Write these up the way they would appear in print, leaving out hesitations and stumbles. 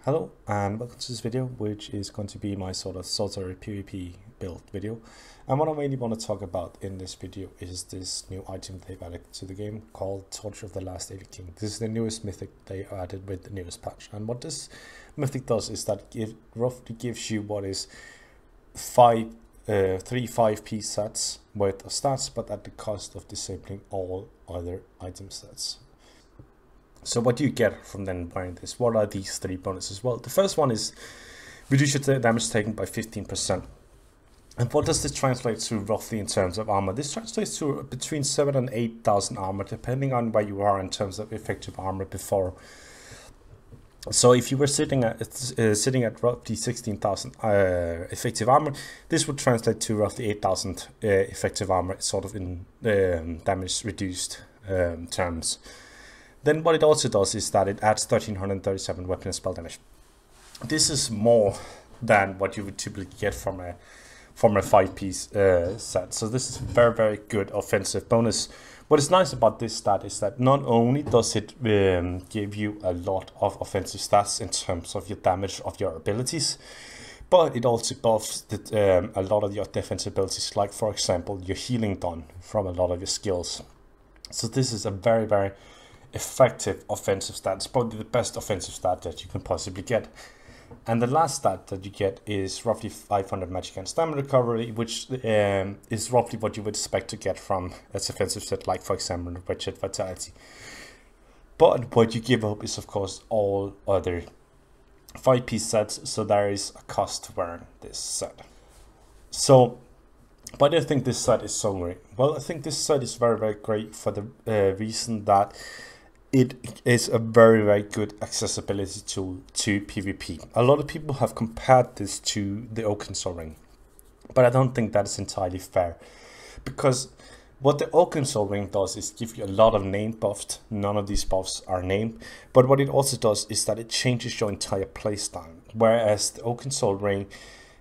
Hello and welcome to this video, which is going to be my sort of Sorcerer PvP build video. And what I really want to talk about in this video is this new item they've added to the game called Torch of the Last Ayleid King. This is the newest mythic they added with the newest patch. And what this mythic does is that it roughly gives you what is three 5p sets worth of stats, but at the cost of disabling all other item sets. So what do you get from then wearing this? What are these three bonuses? Well, the first one is reduce your damage taken by 15%. And what does this translate to roughly in terms of armor? This translates to between 7,000 and 8,000 armor, depending on where you are in terms of effective armor before. So if you were sitting at roughly 16,000 effective armor, this would translate to roughly 8,000 effective armor, sort of in damage reduced terms. Then what it also does is that it adds 1337 weapon and spell damage. This is more than what you would typically get from a 5-piece set. So this is a very, very good offensive bonus. What is nice about this stat is that not only does it give you a lot of offensive stats in terms of your damage of your abilities, but it also buffs a lot of your defensive abilities, like for example your healing done from a lot of your skills. So this is a very, very effective offensive stat. It's probably the best offensive stat that you can possibly get. And the last stat that you get is roughly 500 magic and stamina recovery, which is roughly what you would expect to get from a defensive set, like for example Wretched Vitality. But what you give up is of course all other 5-piece sets, so there is a cost to wearing this set. So why do I think this set is so great? Well, I think this set is very, very great for the reason that it is a very, very good accessibility tool to PvP. A lot of people have compared this to the Oaken Soul Ring, but I don't think that is entirely fair, because what the Oaken Soul Ring does is give you a lot of name buffs. None of these buffs are named, but what it also does is that it changes your entire playstyle, whereas the Oaken Soul Ring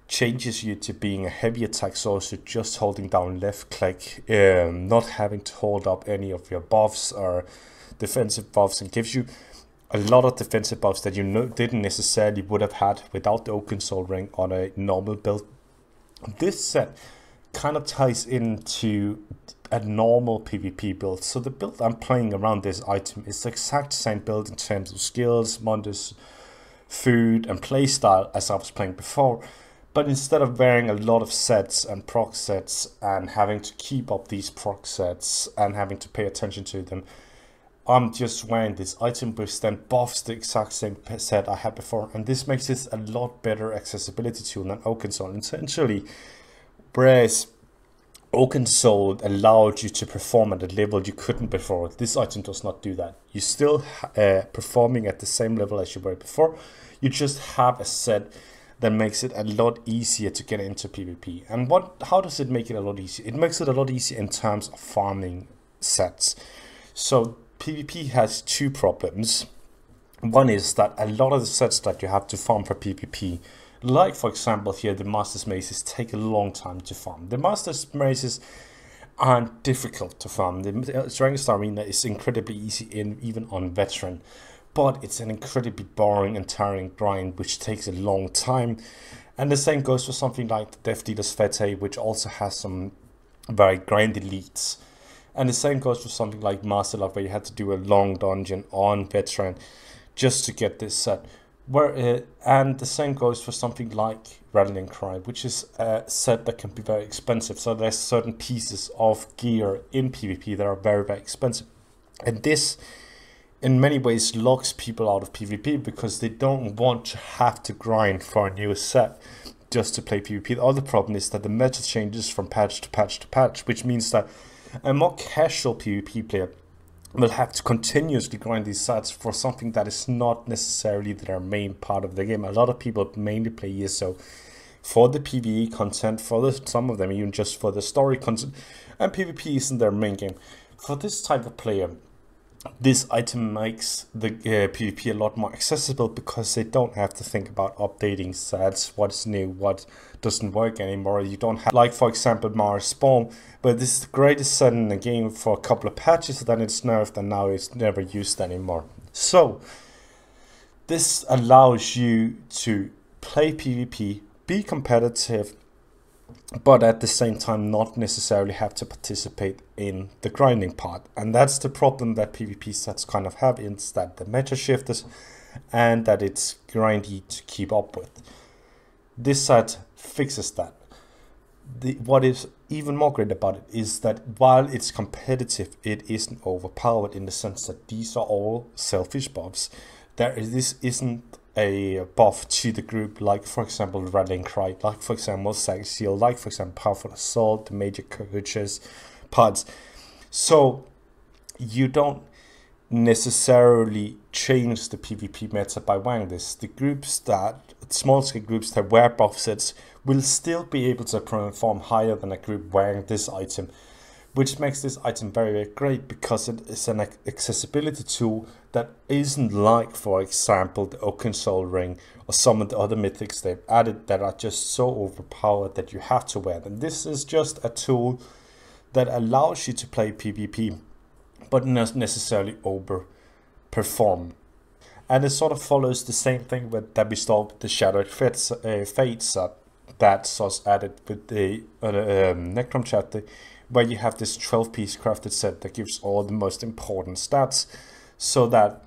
changes you to being a heavy attack sorcerer, just holding down left click, not having to hold up any of your buffs or defensive buffs, and gives you a lot of defensive buffs that you didn't necessarily would have had without the Oaken Soul Ring on a normal build. This set kind of ties into a normal PvP build. So the build I'm playing around this item is the exact same build in terms of skills, wonders, food and playstyle as I was playing before. But instead of wearing a lot of sets and proc sets and having to keep up these proc sets and having to pay attention to them, I'm just wearing this item which then buffs the exact same set I had before. And this makes this a lot better accessibility tool than Oaken Soul. Essentially, whereas Oaken Soul allowed you to perform at a level you couldn't before, this item does not do that. You're still performing at the same level as you were before. You just have a set that makes it a lot easier to get into PvP. And how does it make it a lot easier? It makes it a lot easier in terms of farming sets. So PvP has two problems. One is that a lot of the sets that you have to farm for PvP, like for example here the Master's Maces, take a long time to farm. The Master's Maces aren't difficult to farm. The Strength Arena is incredibly easy even on Veteran. But it's an incredibly boring and tiring grind which takes a long time. And the same goes for something like the Death Dealer's Fete, which also has some very grindy leads. And the same goes for something like Master Lock, where you had to do a long dungeon on Veteran just to get this set. And the same goes for something like Rattling Cry, which is a set that can be very expensive. So there's certain pieces of gear in PvP that are very, very expensive. And this in many ways locks people out of PvP because they don't want to have to grind for a new set just to play PvP. The other problem is that the meta changes from patch to patch to patch, which means that a more casual PvP player will have to continuously grind these sets for something that is not necessarily their main part of the game. A lot of people mainly play ESO for the PvE content, some of them even just for the story content, and PvP isn't their main game. For this type of player, this item makes the PvP a lot more accessible because they don't have to think about updating sets, what's new, what doesn't work anymore. You don't have, like for example, Mars Spawn, but this is the greatest set in the game for a couple of patches, then it's nerfed and now it's never used anymore. So This allows you to play PvP, be competitive, but at the same time not necessarily have to participate in the grinding part. And that's the problem that PvP sets kind of have, is that the meta shifts and that it's grindy to keep up with. This set fixes that. What is even more great about it is that while it's competitive, it isn't overpowered, in the sense that these are all selfish buffs. This isn't a buff to the group, like for example Rattling Cry, like for example Sack Seal, like for example Powerful Assault, the major coaches pods. So you don't necessarily change the PvP meta by wearing this. The groups that, small scale groups that wear buff sets, will still be able to perform higher than a group wearing this item, which makes this item very, very great, because it is an accessibility tool that isn't like, for example, the Oaken Soul Ring or some of the other mythics they've added that are just so overpowered that you have to wear them. This is just a tool that allows you to play PvP, but not necessarily overperform. And it sort of follows the same thing that we saw with the Shattered Fates that was added with the Necrom chapter, where you have this 12-piece crafted set that gives all the most important stats, so that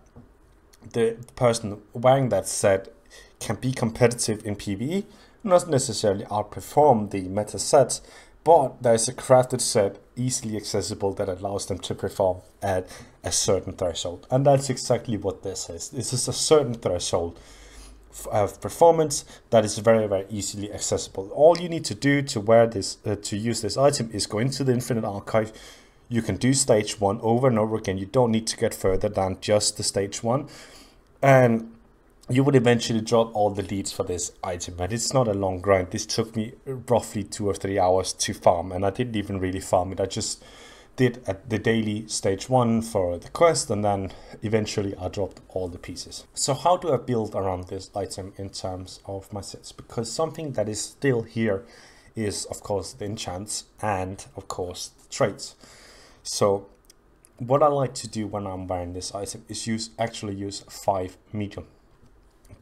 the person wearing that set can be competitive in PvE, not necessarily outperform the meta sets, but there's a crafted set easily accessible that allows them to perform at a certain threshold. And that's exactly what this is. This is a certain threshold of performance that is very, very easily accessible. All you need to do to wear this, to use this item, is go into the Infinite Archive. You can do stage 1 over and over again. You don't need to get further than just the stage 1, and you would eventually drop all the leads for this item. But it's not a long grind. This took me roughly 2 or 3 hours to farm, and I didn't even really farm it. I just did at the daily stage 1 for the quest, and then eventually I dropped all the pieces. So how do I build around this item in terms of my sets? Because something that is still here is of course the enchants and of course the traits. So what I like to do when I'm wearing this item is actually use 5 medium.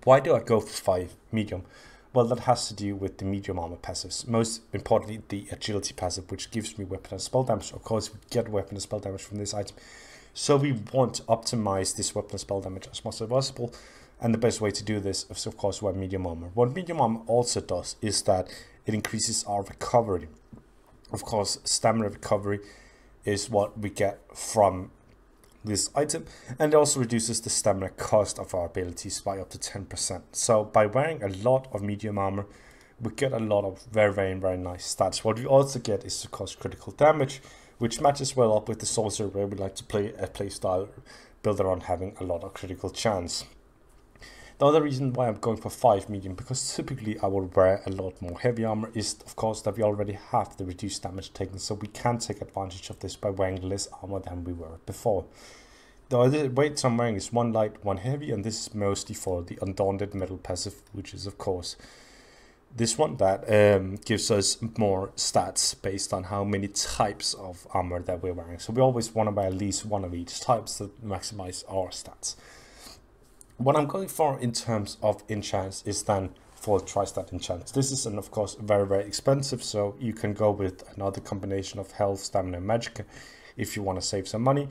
Why do I go for 5 medium? Well, that has to do with the medium armor passives. Most importantly, the agility passive, which gives me weapon and spell damage. Of course, we get weapon and spell damage from this item. So we want to optimize this weapon and spell damage as much as possible. And the best way to do this is, of course, wear medium armor. What medium armor also does is that it increases our recovery. Of course, stamina recovery is what we get from this item, and it also reduces the stamina cost of our abilities by up to 10%. So by wearing a lot of medium armor, we get a lot of very, very, very nice stats. What we also get is, of course, critical damage, which matches well up with the Sorcerer, where we like to play a playstyle built around having a lot of critical chance. The other reason why I'm going for 5 medium, because typically I will wear a lot more heavy armor, is of course that we already have the reduced damage taken, so we can take advantage of this by wearing less armor than we were before. The other weights I'm wearing is 1 light, 1 heavy, and this is mostly for the Undaunted Metal passive, which is of course this one that gives us more stats based on how many types of armor that we're wearing. So we always want to wear at least one of each types to maximize our stats. What I'm going for in terms of enchants is then 4 tri-stat enchants. This is, of course, very, very expensive, so you can go with another combination of health, stamina, and magic if you want to save some money.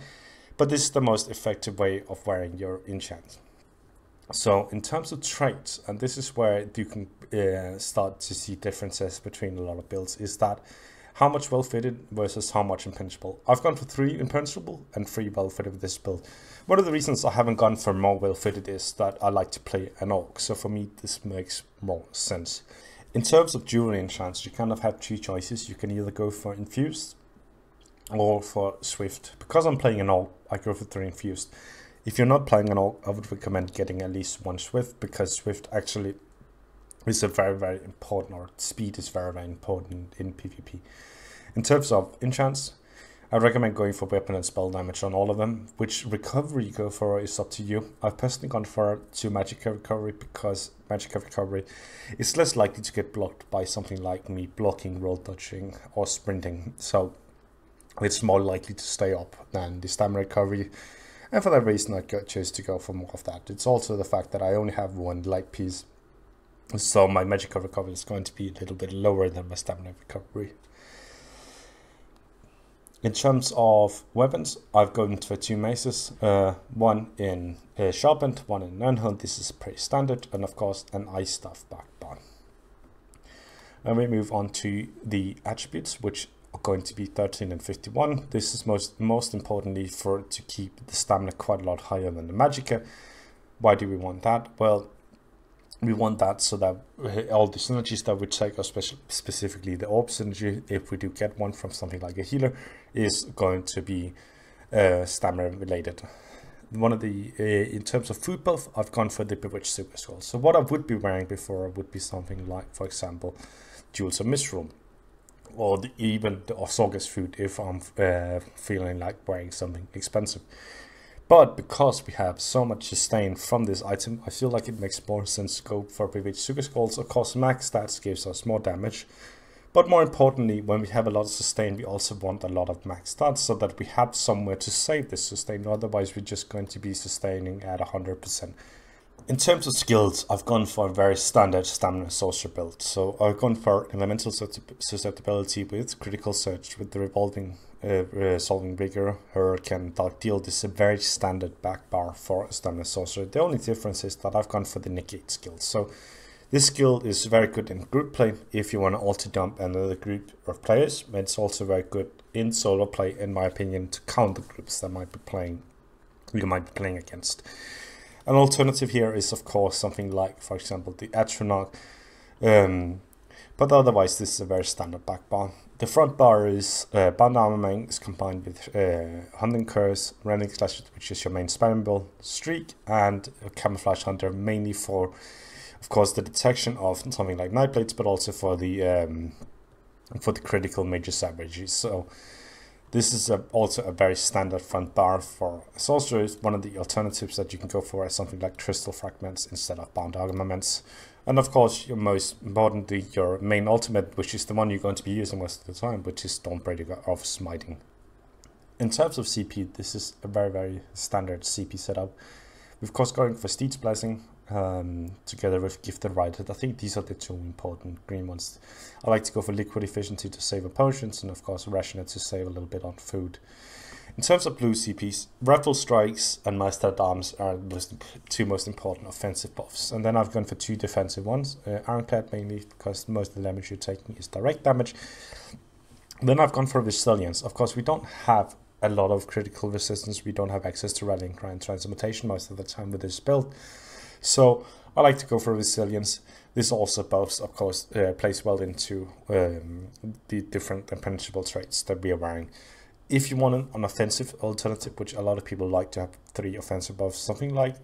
But this is the most effective way of wearing your enchants. So in terms of traits, and this is where you can start to see differences between a lot of builds, is that how much well-fitted versus how much impenetrable. I've gone for 3 impenetrable and 3 well-fitted with this build. One of the reasons I haven't gone for more well-fitted is that I like to play an orc, so for me this makes more sense. In terms of jewelry enchants, you kind of have 2 choices. You can either go for infused or for swift. Because I'm playing an orc, I go for 3 infused. If you're not playing an orc, I would recommend getting at least 1 swift, because swift actually is a very, very important, or speed is very, very important in PvP. In terms of enchants, I recommend going for weapon and spell damage on all of them. Which recovery you go for is up to you. I've personally gone for 2 magic recovery, because magic recovery is less likely to get blocked by something like me blocking, roll dodging, or sprinting. So it's more likely to stay up than the stamina recovery. And for that reason, I chose to go for more of that. It's also the fact that I only have one light piece, so my magical recovery is going to be a little bit lower than my stamina recovery. In terms of weapons, I've gone for 2 maces, one in sharpened, one in unheld. This is pretty standard, and of course an ice staff backbone. And we move on to the attributes, which are going to be 13 and 51. This is most importantly for to keep the stamina quite a lot higher than the magicka. Why do we want that? Well, we want that so that all the synergies that we take, specifically the orb synergy, if we do get one from something like a healer, is going to be stamina related. One of the in terms of food buff, I've gone for the Bewitched Super Skull. So what I would be wearing before would be something like, for example, Jewels of Mistral, or even the Osaugus food if I'm feeling like wearing something expensive. But because we have so much sustain from this item, I feel like it makes more sense to go for Bewitched Super Skulls. Of course, max stats gives us more damage. But more importantly, when we have a lot of sustain, we also want a lot of max stats so that we have somewhere to save this sustain. Otherwise, we're just going to be sustaining at 100%. In terms of skills, I've gone for a very standard stamina sorcerer build. So I've gone for elemental susceptibility with critical surge with the revolving solving vigor, hurricane, dark deal. This is a very standard back bar for a stamina sorcerer. The only difference is that I've gone for the negate skill. So this skill is very good in group play if you want to auto dump another group of players. It's also very good in solo play, in my opinion, to counter groups that you might be playing against. An alternative here is, of course, something like, for example, the Atronach. But otherwise, this is a very standard back bar. The front bar is Bound Armament is combined with Hunting Curse, Rending Slash, which is your main spamming build, Streak, and Camouflage Hunter, mainly for, of course, the detection of something like Nightblades, but also for the critical major savages. So this is also a very standard front bar for Sorcerer. One of the alternatives that you can go for is something like Crystal Fragments instead of Bound Armaments. And of course, your most importantly, your main ultimate, which is the one you're going to be using most of the time, which is Stormbreaker of Smiting. In terms of CP, this is a very, very standard CP setup. We're of course going for Steed's Blessing together with Gifted Rider. I think these are the 2 important green ones. I like to go for Liquid Efficiency to save on potions, and of course Rationate to save a little bit on food. In terms of blue CPs, Rifle Strikes and Master at Arms are the 2 most important offensive buffs. And then I've gone for 2 defensive ones. Ironclad mainly because most of the damage you're taking is direct damage. Then I've gone for Resilience. Of course, we don't have a lot of critical resistance. We don't have access to Rallying Cry and Transmutation most of the time with this build. So I like to go for Resilience. This also buffs, of course, plays well into the different impenetrable traits that we are wearing. If you want an offensive alternative, which a lot of people like to have 3 offensive buffs, something like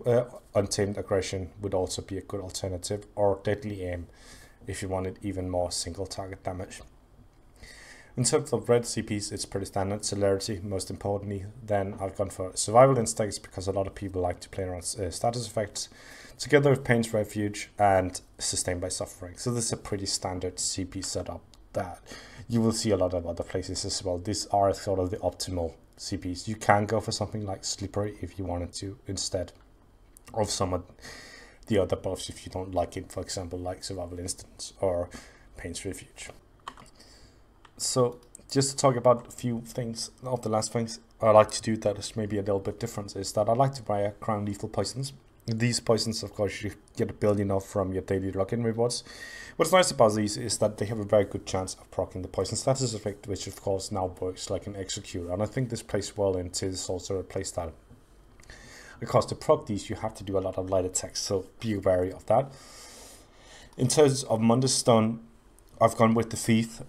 Untamed Aggression would also be a good alternative, or Deadly Aim if you wanted even more single target damage. In terms of red CPs, it's pretty standard. Celerity, most importantly. Then I've gone for Survival Instincts because a lot of people like to play around status effects, together with Pain's Refuge and Sustained by Suffering. So this is a pretty standard CP setup that you will see a lot of other places as well. These are sort of the optimal CPs. You can go for something like Slippery if you wanted to instead of some of the other buffs if you don't like it, for example, like Survival Instincts or Pain's Refuge. So just to talk about a few things of the last things I like to do that is maybe a little bit different is that I like to buy Crown Lethal Poisons. These poisons, of course, you get a billion of from your daily login rewards. What's nice about these is that they have a very good chance of proccing the poison status effect, which of course now works like an executor, and I think this plays well into the Sorcerer playstyle. Because to proc these, you have to do a lot of light attacks, so be wary of that. In terms of Mundus Stone, I've gone with the Thief.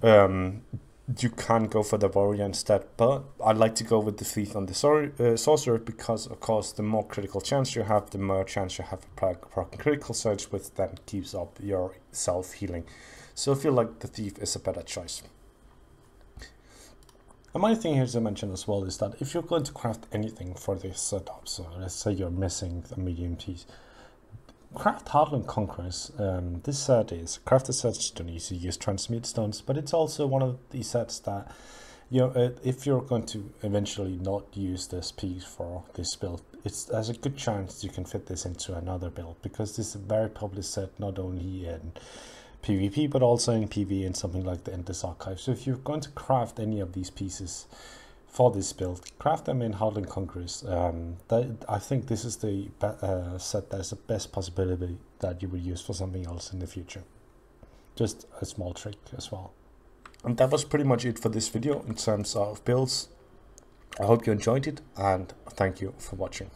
You can go for the Warrior instead, but I like to go with the Thief on the Sorcerer because, of course, the more critical chance you have, the more chance you have of critical surge, which then keeps up your self-healing. So I feel like the Thief is a better choice. And my thing here to mention as well is that if you're going to craft anything for this setup, so let's say you're missing a medium piece, craft Heartland Conquerors. This set is crafted sets don't easily use transmute stones, but it's also one of these sets that if you're going to eventually not use this piece for this build, there's a good chance you can fit this into another build, because this is a very popular set not only in PvP but also in PvE and something like the Endless Archive. So if you're going to craft any of these pieces for this build, craft them in Howling Conquerors. I think this is the set that's the best possibility that you will use for something else in the future. Just a small trick as well. And that was pretty much it for this video in terms of builds. I hope you enjoyed it, and thank you for watching.